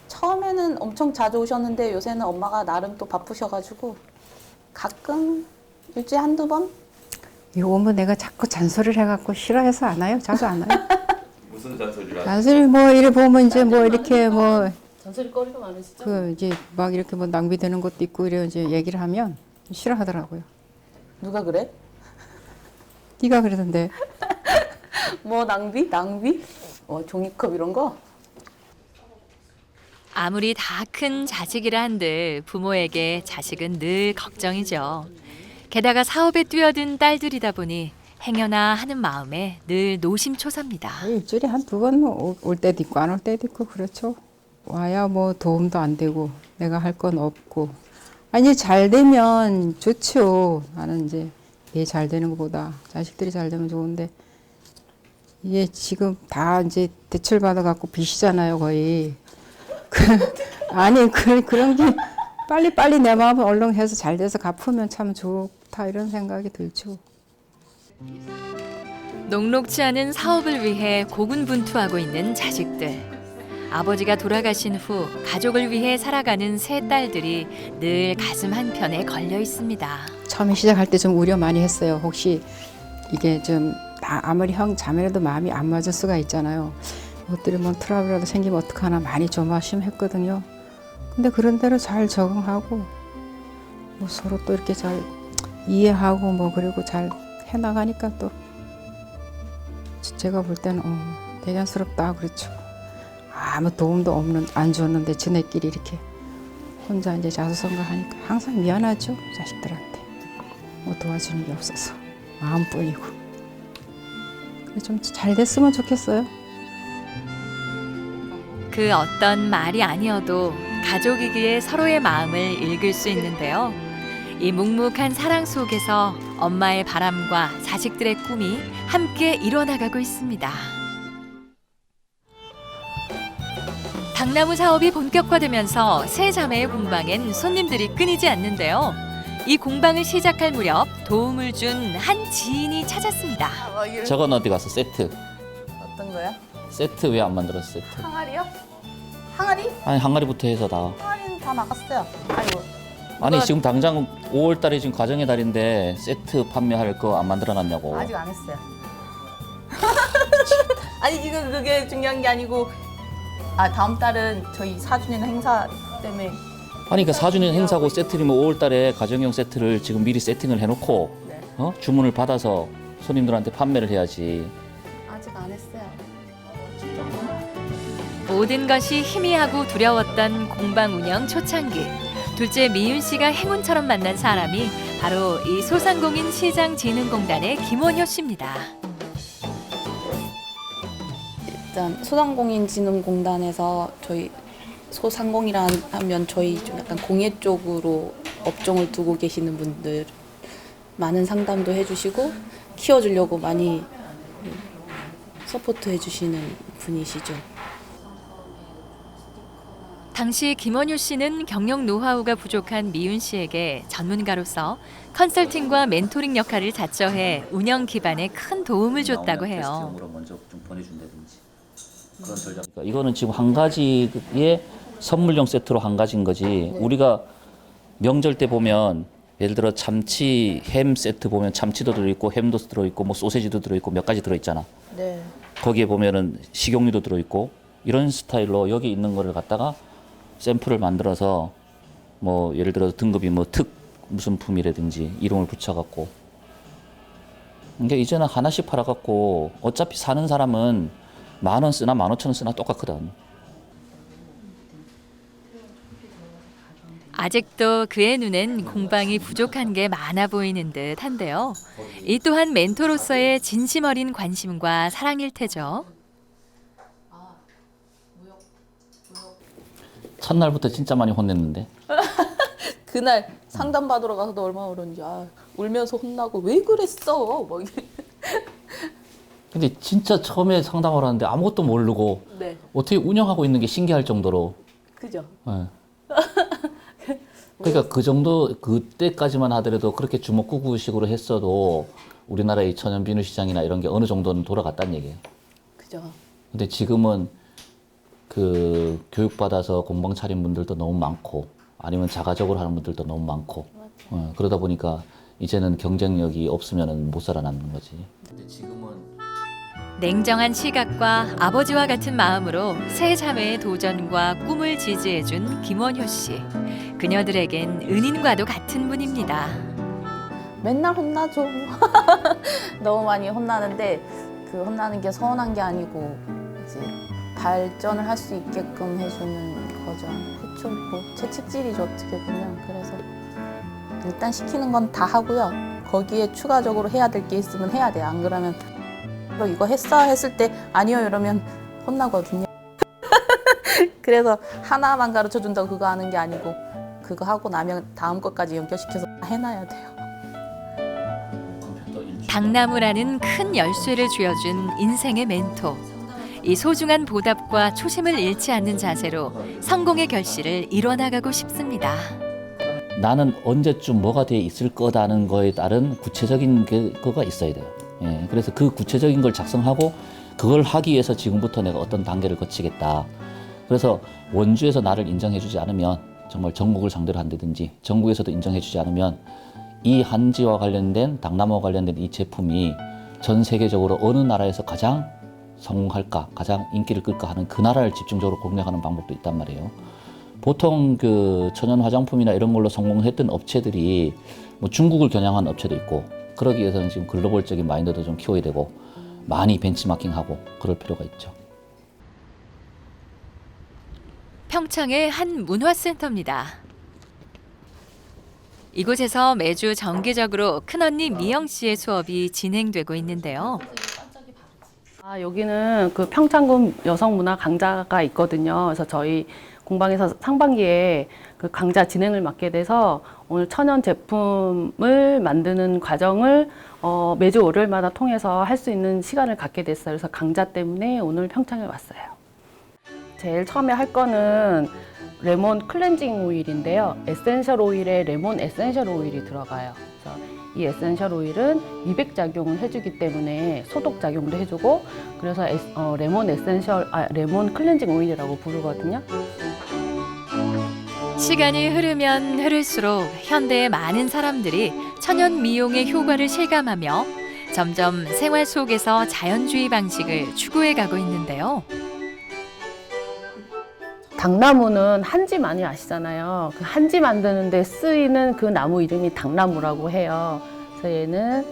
처음에는 엄청 자주 오셨는데 요새는 엄마가 나름 또 바쁘셔가지고 가끔 일주일에 한두 번? 이거 뭐 내가 자꾸 잔소리를 해갖고 싫어해서 안 와요? 자주 안 와요? 무슨 잔소리를 잔소리 뭐 이래 보면 이제 뭐 이렇게 뭐 잔소리거리가 많으시죠? 그 이제 막 이렇게 뭐 낭비되는 것도 있고 이래 이제 얘기를 하면 싫어하더라고요. 누가 그래? 네가 그러던데. 뭐 낭비? 낭비? 종이컵 이런 거? 아무리 다 큰 자식이라 한들 부모에게 자식은 늘 걱정이죠. 게다가 사업에 뛰어든 딸들이다 보니 행여나 하는 마음에 늘 노심초사입니다. 일주일에 한두 번 올 때도 있고 안 올 때도 있고 그렇죠. 와야 뭐 도움도 안 되고 내가 할 건 없고. 아니 잘 되면 좋죠. 나는 이제 얘 잘 되는 것보다 자식들이 잘 되면 좋은데 이게 지금 다 이제 대출 받아갖고 빚이잖아요 거의. 아니 그런 게 빨리 내 마음을 얼른 해서 잘 돼서 갚으면 참 좋다 이런 생각이 들죠. 녹록지 않은 사업을 위해 고군분투하고 있는 자식들. 아버지가 돌아가신 후 가족을 위해 살아가는 세 딸들이 늘 가슴 한편에 걸려 있습니다. 처음에 시작할 때 좀 우려 많이 했어요. 혹시 이게 좀 아무리 형 자매라도 마음이 안 맞을 수가 있잖아요. 이것들이 뭐 트러블이라도 생기면 어떡하나 많이 조마심했거든요. 근데 그런 대로 잘 적응하고 뭐 서로 또 이렇게 잘 이해하고 뭐 그리고 잘 해나가니까 또 제가 볼 때는 대견스럽다 그렇죠. 아무 도움도 없는 안 줬는데 지네끼리 이렇게 혼자 이제 자수성가하니까 항상 미안하죠 자식들한테. 뭐 도와주는 게 없어서 마음뿐이고. 좀 잘 됐으면 좋겠어요. 그 어떤 말이 아니어도 가족이기에 서로의 마음을 읽을 수 있는데요. 이 묵묵한 사랑 속에서 엄마의 바람과 자식들의 꿈이 함께 이뤄나가고 있습니다. 당나무 사업이 본격화되면서 세 자매의 공방엔 손님들이 끊이지 않는데요. 이 공방을 시작할 무렵 도움을 준 한 지인이 찾았습니다. 저건 어디 갔어? 세트. 어떤 거야? 세트 왜 안 만들었어? 세트. 항아리요? 항아리? 아니 항아리부터 해서 다. 항아리는 다 나갔어요. 아이고. 아니 지금 당장 5월달에 지금 가정의 달인데 세트 판매할 거 안 만들어놨냐고. 아직 안 했어요. 아니 지금 그게 중요한 게 아니고 다음 달은 저희 4주년 행사 때문에. 아니 그러니까 4주년 행사고 세트면 5월달에 가정용 세트를 지금 미리 세팅을 해놓고 네. 주문을 받아서 손님들한테 판매를 해야지. 아직 안 했어요. 모든 것이 희미하고 두려웠던 공방 운영 초창기. 둘째 미윤 씨가 행운처럼 만난 사람이 바로 이 소상공인 시장진흥공단의 김원효 씨입니다. 일단 소상공인진흥공단에서 저희 소상공이라 하면 저희 좀 약간 공예 쪽으로 업종을 두고 계시는 분들 많은 상담도 해주시고 키워주려고 많이 서포트 해주시는 분이시죠. 당시 김원효 씨는 경영 노하우가 부족한 미윤 씨에게 전문가로서 컨설팅과 멘토링 역할을 자처해 운영 기반에 큰 도움을 줬다고 해요. 먼저 좀 보내준다든지 그런 전략. 그러니까 이거는 지금 한 가지의 선물용 세트로 한 가지인 거지. 우리가 명절 때 보면 예를 들어 참치 햄 세트 보면 참치도 들어있고 햄도 들어있고 뭐 소세지도 들어있고 몇 가지 들어있잖아. 네. 거기에 보면은 식용유도 들어있고 이런 스타일로 여기 있는 거를 갖다가 샘플을 만들어서 뭐 예를 들어 등급이 뭐 특 무슨 품이라든지 이름을 붙여갖고 그러니까 이제는 하나씩 팔아갖고 어차피 사는 사람은 10,000원 쓰나 15,000원 쓰나 똑같거든. 아직도 그의 눈엔 공방이 부족한 게 많아 보이는 듯 한데요. 이 또한 멘토로서의 진심 어린 관심과 사랑일 테죠. 첫날부터 진짜 많이 혼냈는데. 그날 상담 받으러 가서도 얼마나 울었는지 울면서 혼나고 왜 그랬어? 막 근데 진짜 처음에 상담을 하는데 아무것도 모르고 네. 어떻게 운영하고 있는 게 신기할 정도로. 그죠? 네. 그러니까 그 정도 그때까지만 하더라도 그렇게 주먹구구식으로 했어도 우리나라의 천연 비누 시장이나 이런 게 어느 정도는 돌아갔다는 얘기예요. 그죠? 근데 지금은 그 교육받아서 공방 차린 분들도 너무 많고 아니면 자가적으로 하는 분들도 너무 많고 그러다 보니까 이제는 경쟁력이 없으면 못 살아남는 거지. 근데 지금은 냉정한 시각과 아버지와 같은 마음으로 세 자매의 도전과 꿈을 지지해준 김원효 씨. 그녀들에겐 은인과도 같은 분입니다. 맨날 혼나죠. 너무 많이 혼나는데 그 혼나는 게 서운한 게 아니고 이제 발전을 할 수 있게끔 해주는 거죠. 그쵸, 뭐 제 책질이죠 어떻게 보면. 그래서 일단 시키는 건 다 하고요. 거기에 추가적으로 해야 될 게 있으면 해야 돼요. 안 그러면 이거 했어? 했을 때 아니요 이러면 혼나거든요. 그래서 하나만 가르쳐 준다고 그거 하는 게 아니고 그거 하고 나면 다음 것까지 연결시켜서 해놔야 돼요. 당나무라는 큰 열쇠를 쥐어준 인생의 멘토. 이 소중한 보답과 초심을 잃지 않는 자세로 성공의 결실을 이뤄나가고 싶습니다. 나는 언제쯤 뭐가 돼 있을 거다는 거에 따른 구체적인 거가 있어야 돼요. 예, 그래서 그 구체적인 걸 작성하고 그걸 하기 위해서 지금부터 내가 어떤 단계를 거치겠다. 그래서 원주에서 나를 인정해주지 않으면 정말 전국을 상대로 한다든지 전국에서도 인정해주지 않으면 이 한지와 관련된 당나무와 관련된 이 제품이 전 세계적으로 어느 나라에서 가장 성공할까, 가장 인기를 끌까 하는 그 나라를 집중적으로 공략하는 방법도 있단 말이에요. 보통 그 천연 화장품이나 이런 걸로 성공했던 업체들이 뭐 중국을 겨냥한 업체도 있고 그러기 위해서는 지금 글로벌적인 마인드도 좀 키워야 되고 많이 벤치마킹하고 그럴 필요가 있죠. 평창의 한 문화센터입니다. 이곳에서 매주 정기적으로 큰언니 미영 씨의 수업이 진행되고 있는데요. 여기는 그 평창군 여성문화 강좌가 있거든요. 그래서 저희 공방에서 상반기에 그 강좌 진행을 맡게 돼서 오늘 천연 제품을 만드는 과정을 매주 월요일마다 통해서 할 수 있는 시간을 갖게 됐어요. 그래서 강좌 때문에 오늘 평창에 왔어요. 제일 처음에 할 거는 레몬 클렌징 오일인데요. 에센셜 오일에 레몬 에센셜 오일이 들어가요. 그래서 이 에센셜 오일은 미백 작용을 해주기 때문에 소독 작용도 해주고 그래서 레몬 클렌징 오일이라고 부르거든요. 시간이 흐르면 흐를수록 현대의 많은 사람들이 천연 미용의 효과를 실감하며 점점 생활 속에서 자연주의 방식을 추구해가고 있는데요. 당나무는 한지 많이 아시잖아요. 그 한지 만드는 데 쓰이는 그 나무 이름이 당나무라고 해요. 그래서 얘는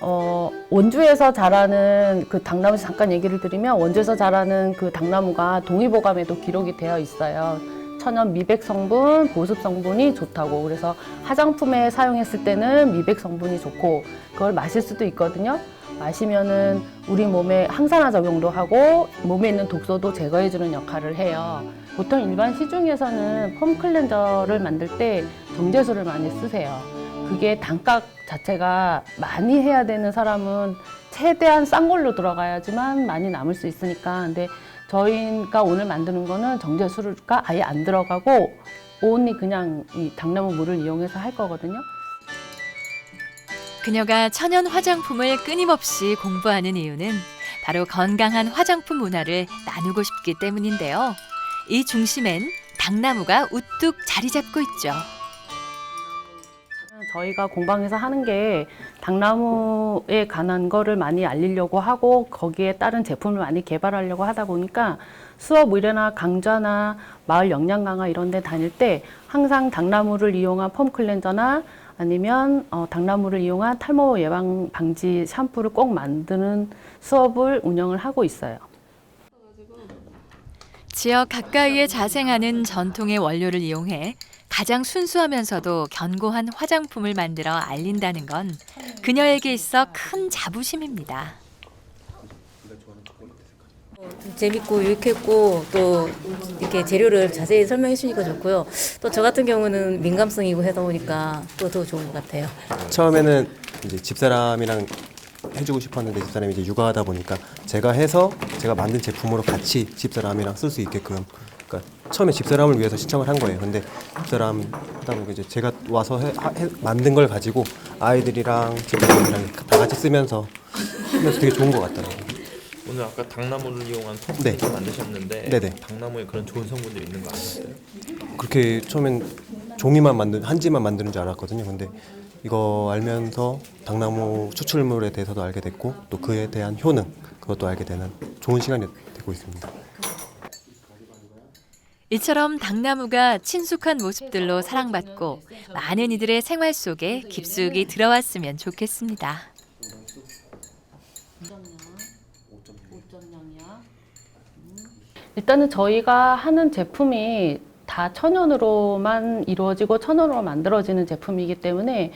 원주에서 자라는 그 당나무 잠깐 얘기를 드리면 원주에서 자라는 그 당나무가 동의보감에도 기록이 되어 있어요. 천연 미백 성분, 보습 성분이 좋다고. 그래서 화장품에 사용했을 때는 미백 성분이 좋고 그걸 마실 수도 있거든요. 마시면은 우리 몸에 항산화 작용도 하고 몸에 있는 독소도 제거해주는 역할을 해요. 보통 일반 시중에서는 폼 클렌저를 만들 때 정제수를 많이 쓰세요. 그게 단가 자체가 많이 해야 되는 사람은 최대한 싼 걸로 들어가야지만 많이 남을 수 있으니까. 근데 저희가 오늘 만드는 거는 정제수가 아예 안 들어가고 온리 그냥 이 당나무 물을 이용해서 할 거거든요. 그녀가 천연 화장품을 끊임없이 공부하는 이유는 바로 건강한 화장품 문화를 나누고 싶기 때문인데요. 이 중심엔 당나무가 우뚝 자리 잡고 있죠. 저희가 공방에서 하는 게 당나무에 관한 거를 많이 알리려고 하고 거기에 따른 제품을 많이 개발하려고 하다 보니까 수업 의뢰나 강좌나 마을 영양 강화 이런 데 다닐 때 항상 당나무를 이용한 폼 클렌저나 아니면 당나무를 이용한 탈모 예방 방지 샴푸를 꼭 만드는 수업을 운영을 하고 있어요. 지역 가까이에 자생하는 전통의 원료를 이용해 가장 순수하면서도 견고한 화장품을 만들어 알린다는 건 그녀에게 있어 큰 자부심입니다. 재밌고 유익했고 또 이렇게 재료를 자세히 설명해 주니까 좋고요. 또 저 같은 경우는 민감성이고 해다 보니까 또 더 좋은 것 같아요. 처음에는 이제 집사람이랑 해주고 싶었는데 집사람이 이제 육아하다 보니까 제가 해서 제가 만든 제품으로 같이 집사람이랑 쓸 수 있게끔, 그러니까 처음에 집사람을 위해서 신청을 한 거예요. 근데 집사람 하다 보니까 이제 제가 와서 만든 걸 가지고 아이들이랑 집사람이랑 다 같이 쓰면서 되게 좋은 것 같더라고요. 오늘 아까 당나무를 이용한 펌프를 네. 만드셨는데 네네. 당나무에 그런 좋은 성분들이 있는 거 아셨어요? 그렇게 처음엔 종이만 한지만 만드는 줄 알았거든요. 근데 이거 알면서 당나무 추출물에 대해서도 알게 됐고 또 그에 대한 효능 그것도 알게 되는 좋은 시간이 되고 있습니다. 이처럼 당나무가 친숙한 모습들로 사랑받고 많은 이들의 생활 속에 깊숙이 들어왔으면 좋겠습니다. 일단은 저희가 하는 제품이 다 천연으로만 이루어지고 천연으로 만들어지는 제품이기 때문에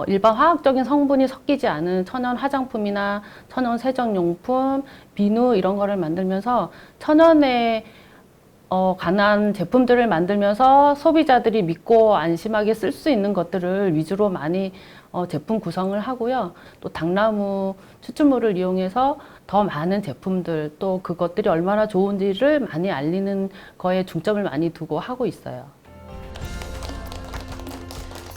일반 화학적인 성분이 섞이지 않은 천연 화장품이나 천연 세정용품, 비누 이런 거를 만들면서 천연에 관한 제품들을 만들면서 소비자들이 믿고 안심하게 쓸 수 있는 것들을 위주로 많이 제품 구성을 하고요. 또 당나무 추출물을 이용해서 더 많은 제품들 또 그것들이 얼마나 좋은지를 많이 알리는 거에 중점을 많이 두고 하고 있어요.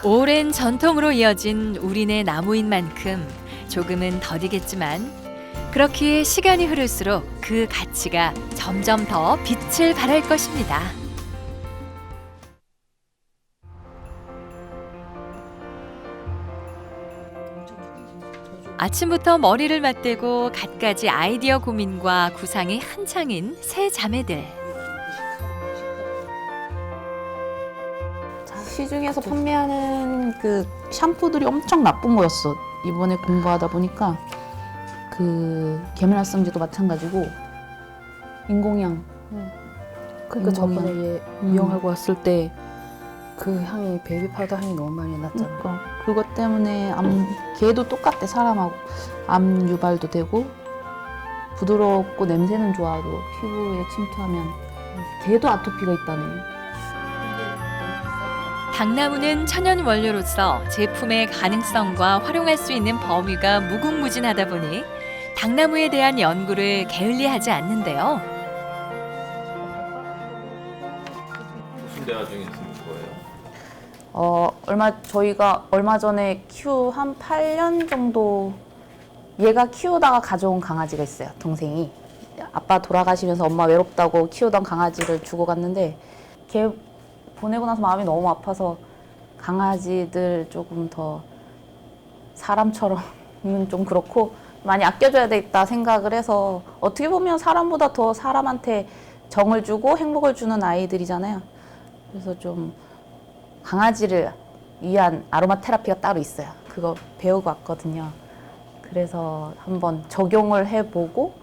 오랜 전통으로 이어진 우리네 나무인 만큼 조금은 더디겠지만 그렇기에 시간이 흐를수록 그 가치가 점점 더 빛을 발할 것입니다. 아침부터 머리를 맞대고 갖가지 아이디어 고민과 구상이 한창인 세 자매들. 시중에서 판매하는 그 샴푸들이 엄청 나쁜 거였어. 이번에 공부하다 보니까 그 계면활성제도 마찬가지고 인공향. 그러니까 저번에 얘 이용하고 왔을 때 그 향이 베이비 파우더 향이 너무 많이 났잖아. 그러니까 그것 때문에 걔도 똑같대. 사람하고 암 유발도 되고 부드럽고 냄새는 좋아도 피부에 침투하면 걔도 아토피가 있다네. 당나무는 천연 원료로서 제품의 가능성과 활용할 수 있는 범위가 무궁무진하다 보니 당나무에 대한 연구를 게을리하지 않는데요. 무슨 대화 중에 있는 거예요? 저희가 얼마 전에 한 8년 정도 얘가 키우다가 가져온 강아지가 있어요. 동생이. 아빠 돌아가시면서 엄마 외롭다고 키우던 강아지를 주고 갔는데 걔 보내고 나서 마음이 너무 아파서 강아지들 조금 더 사람처럼은 좀 그렇고 많이 아껴줘야 되겠다 생각을 해서 어떻게 보면 사람보다 더 사람한테 정을 주고 행복을 주는 아이들이잖아요. 그래서 좀 강아지를 위한 아로마 테라피가 따로 있어요. 그거 배우고 왔거든요. 그래서 한번 적용을 해보고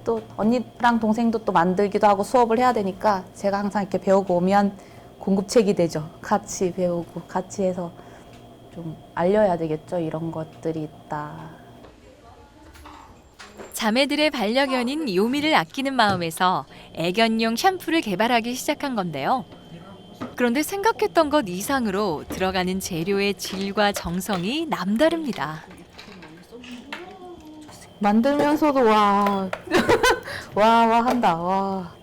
또 언니랑 동생도 또 만들기도 하고 수업을 해야 되니까 제가 항상 이렇게 배우고 오면 공급책이 되죠. 같이 배우고 같이 해서 좀 알려야 되겠죠. 이런 것들이 있다. 자매들의 반려견인 요미를 아끼는 마음에서 애견용 샴푸를 개발하기 시작한 건데요. 그런데 생각했던 것 이상으로 들어가는 재료의 질과 정성이 남다릅니다. 만들면서도 와 한다. 와.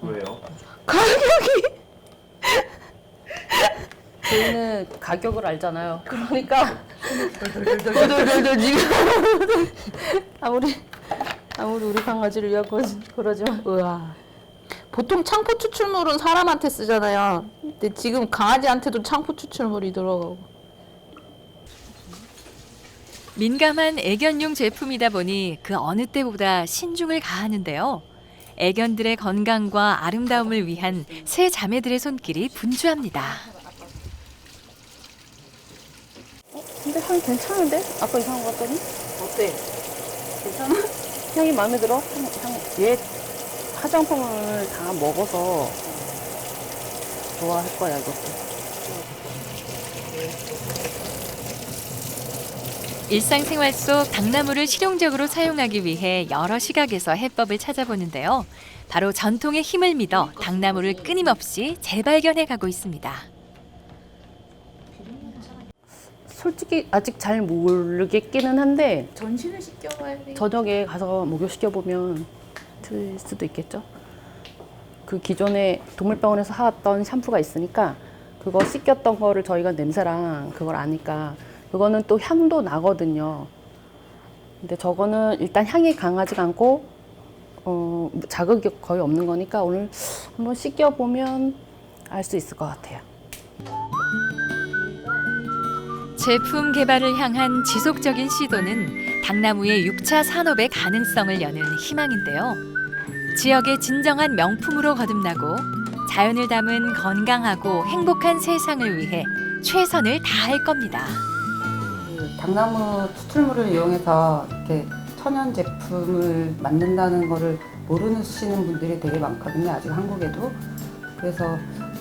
왜요? 가격이 저희는 가격을 알잖아요. 그러니까 덜덜덜덜 지금 아무리 우리 강아지를 위한 그러지만 우와. 보통 창포 추출물은 사람한테 쓰잖아요. 근데 지금 강아지한테도 창포 추출물이 들어가고. 민감한 애견용 제품이다 보니 그 어느 때보다 신중을 가하는데요. 애견들의 건강과 아름다움을 위한 세 자매들의 손길이 분주합니다. 근데 향이 괜찮은데? 아까 이상한 거 같더니? 어때? 괜찮아? 향이 마음에 들어? 얘 화장품을 다 먹어서 좋아할 거야, 이것도. 일상생활 속 당나무를 실용적으로 사용하기 위해 여러 시각에서 해법을 찾아보는데요. 바로 전통의 힘을 믿어 당나무를 끊임없이 재발견해가고 있습니다. 솔직히 아직 잘 모르겠기는 한데 전신을 시켜봐야 돼. 저녁에 가서 목욕시켜보면 틀릴 수도 있겠죠. 그 기존에 동물병원에서 사왔던 샴푸가 있으니까 그거 씻겼던 거를 저희가 냄새랑 그걸 아니까 그거는 또 향도 나거든요. 근데 저거는 일단 향이 강하지가 않고 자극이 거의 없는 거니까 오늘 한번 씻겨보면 알 수 있을 것 같아요. 제품 개발을 향한 지속적인 시도는 당나무의 6차 산업의 가능성을 여는 희망인데요. 지역의 진정한 명품으로 거듭나고 자연을 담은 건강하고 행복한 세상을 위해 최선을 다할 겁니다. 당나무 추출물을 이용해서 이렇게 천연 제품을 만든다는 거를 모르시는 분들이 되게 많거든요. 아직 한국에도. 그래서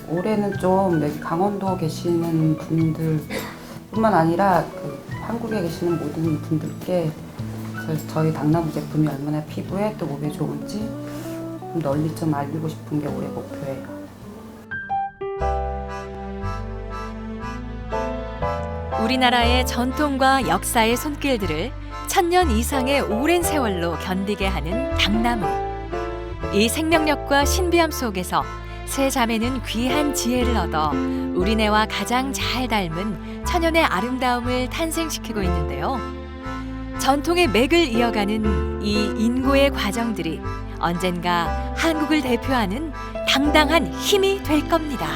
올해는 좀 여기 강원도 계시는 분들뿐만 아니라 한국에 계시는 모든 분들께 저희 당나무 제품이 얼마나 피부에 또 몸에 좋은지 좀 널리 좀 알리고 싶은 게 올해 목표예요. 우리나라의 전통과 역사의 손길들을 1000년 이상의 오랜 세월로 견디게 하는 당나무. 이 생명력과 신비함 속에서 세 자매는 귀한 지혜를 얻어 우리네와 가장 잘 닮은 천연의 아름다움을 탄생시키고 있는데요. 전통의 맥을 이어가는 이 인고의 과정들이 언젠가 한국을 대표하는 당당한 힘이 될 겁니다.